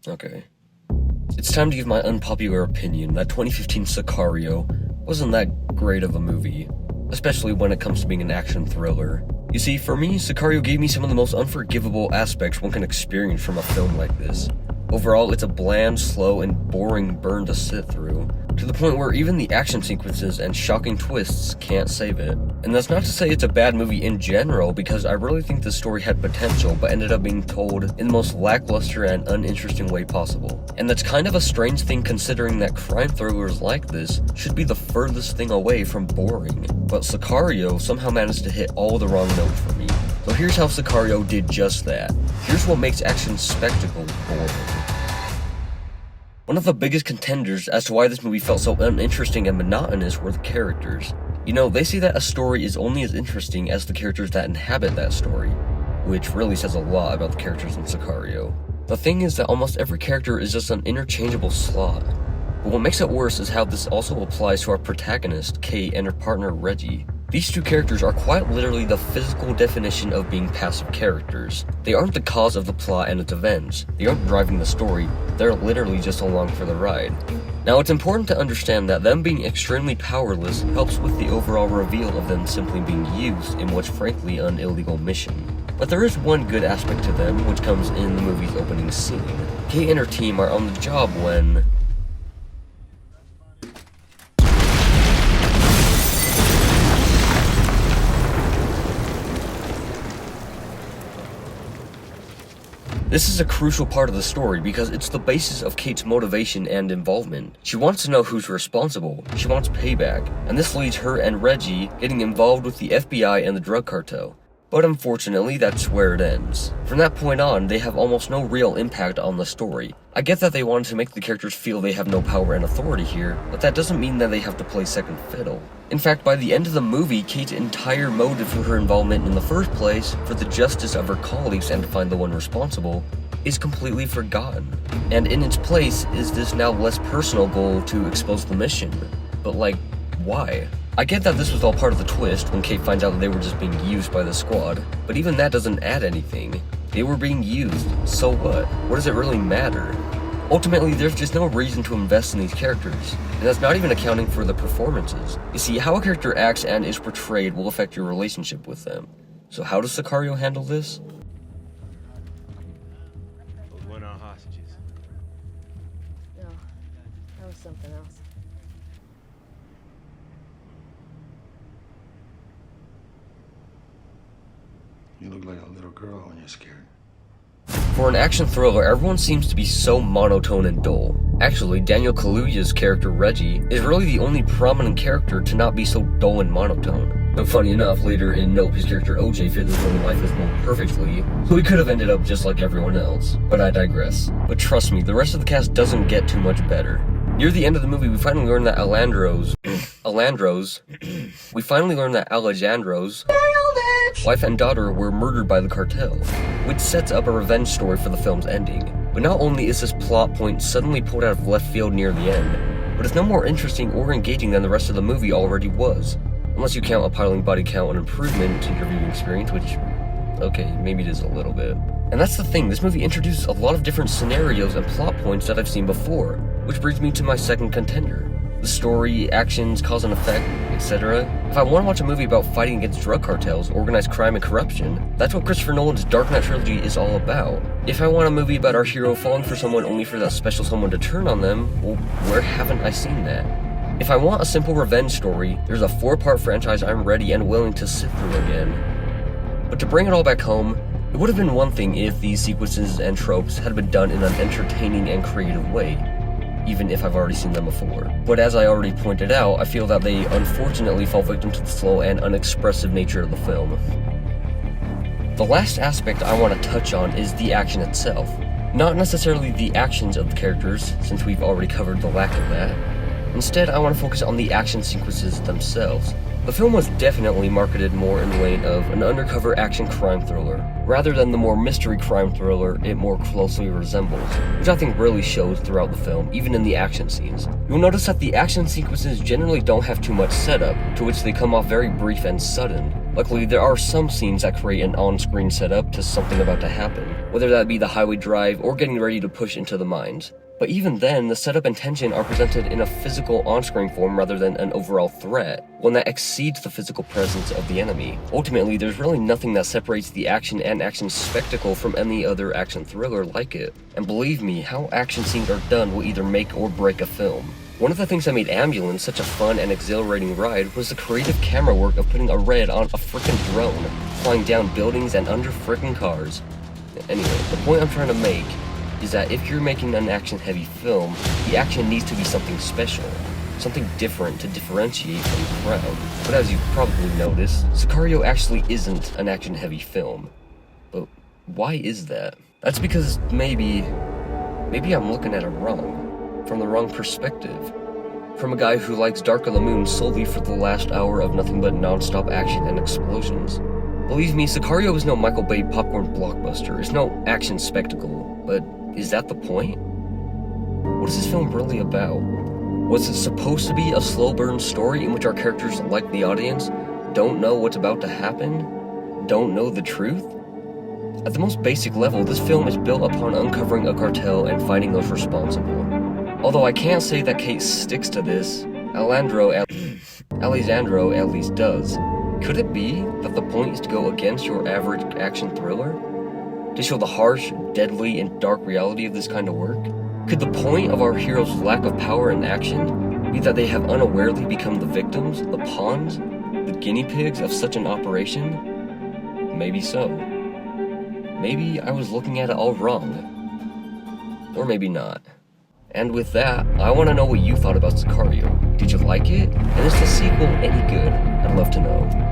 Okay. It's time to give my unpopular opinion that 2015 Sicario wasn't that great of a movie, especially when it comes to being an action thriller. You see, for me, Sicario gave me some of the most unforgivable aspects one can experience from a film like this. Overall, it's a bland, slow, and boring burn to sit through, to the point where even the action sequences and shocking twists can't save it. And that's not to say it's a bad movie in general, because I really think the story had potential, but ended up being told in the most lackluster and uninteresting way possible. And that's kind of a strange thing considering that crime thrillers like this should be the furthest thing away from boring. But Sicario somehow managed to hit all the wrong notes for me. So here's how Sicario did just that. Here's what makes action spectacle boring. One of the biggest contenders as to why this movie felt so uninteresting and monotonous were the characters. You know, they say that a story is only as interesting as the characters that inhabit that story, which really says a lot about the characters in Sicario. The thing is that almost every character is just an interchangeable slot. But what makes it worse is how this also applies to our protagonist, Kate, and her partner, Reggie. These two characters are quite literally the physical definition of being passive characters. They aren't the cause of the plot and its events. They aren't driving the story. They're literally just along for the ride. Now, it's important to understand that them being extremely powerless helps with the overall reveal of them simply being used in what's frankly an illegal mission. But there is one good aspect to them, which comes in the movie's opening scene. Kate and her team are on the job when... This is a crucial part of the story because it's the basis of Kate's motivation and involvement. She wants to know who's responsible, she wants payback, and this leads her and Reggie getting involved with the FBI and the drug cartel. But unfortunately, that's where it ends. From that point on, they have almost no real impact on the story. I get that they wanted to make the characters feel they have no power and authority here, but that doesn't mean that they have to play second fiddle. In fact, by the end of the movie, Kate's entire motive for her involvement in the first place, for the justice of her colleagues and to find the one responsible, is completely forgotten. And in its place is this now less personal goal to expose the mission. But like, why? I get that this was all part of the twist when Kate finds out that they were just being used by the squad, but even that doesn't add anything. They were being used, so what? What does it really matter? Ultimately, there's just no reason to invest in these characters, and that's not even accounting for the performances. You see, how a character acts and is portrayed will affect your relationship with them. So how does Sicario handle this? Those weren't our hostages. No, that was something else. You look like a little girl when you're scared. For an action thriller, everyone seems to be so monotone and dull. Actually, Daniel Kaluuya's character Reggie is really the only prominent character to not be so dull and monotone. But funny enough, later in Nope, his character OJ fit this role in Life is More perfectly, so he could have ended up just like everyone else. But I digress. But trust me, the rest of the cast doesn't get too much better. Near the end of the movie, we finally learn that Alejandro's wife and daughter were murdered by the cartel, which sets up a revenge story for the film's ending. But not only is this plot point suddenly pulled out of left field near the end, but it's no more interesting or engaging than the rest of the movie already was. Unless you count a piling body count an improvement to your viewing experience, which, okay, maybe it is a little bit. And that's the thing, this movie introduces a lot of different scenarios and plot points that I've seen before, which brings me to my second contender. The story, actions, cause and effect, etc. If I want to watch a movie about fighting against drug cartels, organized crime, and corruption, that's what Christopher Nolan's Dark Knight trilogy is all about. If I want a movie about our hero falling for someone only for that special someone to turn on them, well, where haven't I seen that? If I want a simple revenge story, there's a 4-part franchise I'm ready and willing to sit through again. But to bring it all back home, it would have been one thing if these sequences and tropes had been done in an entertaining and creative way, even if I've already seen them before. But as I already pointed out, I feel that they unfortunately fall victim to the slow and unexpressive nature of the film. The last aspect I want to touch on is the action itself. Not necessarily the actions of the characters, since we've already covered the lack of that. Instead, I want to focus on the action sequences themselves. The film was definitely marketed more in the lane of an undercover action crime thriller, rather than the more mystery crime thriller it more closely resembles, which I think really shows throughout the film, even in the action scenes. You'll notice that the action sequences generally don't have too much setup, to which they come off very brief and sudden. Luckily, there are some scenes that create an on-screen setup to something about to happen. whether that be the highway drive or getting ready to push into the mines. But even then, the setup and tension are presented in a physical on-screen form rather than an overall threat, one that exceeds the physical presence of the enemy. Ultimately, there's really nothing that separates the action and action spectacle from any other action thriller like it. And believe me, how action scenes are done will either make or break a film. One of the things that made Ambulance such a fun and exhilarating ride was the creative camera work of putting a red on a frickin' drone, flying down buildings and under frickin' cars. Anyway, the point I'm trying to make is that if you're making an action-heavy film, the action needs to be something special, something different to differentiate from the crowd. But as you've probably noticed, Sicario actually isn't an action-heavy film. But why is that? That's because maybe I'm looking at it wrong, from the wrong perspective. From a guy who likes Dark of the Moon solely for the last hour of nothing but non-stop action and explosions. Believe me, Sicario is no Michael Bay popcorn blockbuster, it's no action spectacle, but is that the point? What is this film really about? Was it supposed to be a slow burn story in which our characters, like the audience, don't know what's about to happen? Don't know the truth? At the most basic level, this film is built upon uncovering a cartel and finding those responsible. Although I can't say that Kate sticks to this, Alessandro at least does. Could it be that the point is to go against your average action thriller? To show the harsh, deadly, and dark reality of this kind of work? Could the point of our heroes' lack of power and action be that they have unawarely become the victims, the pawns, the guinea pigs of such an operation? Maybe so. Maybe I was looking at it all wrong. Or maybe not. And with that, I want to know what you thought about Sicario. Did you like it? And is the sequel any good? I'd love to know.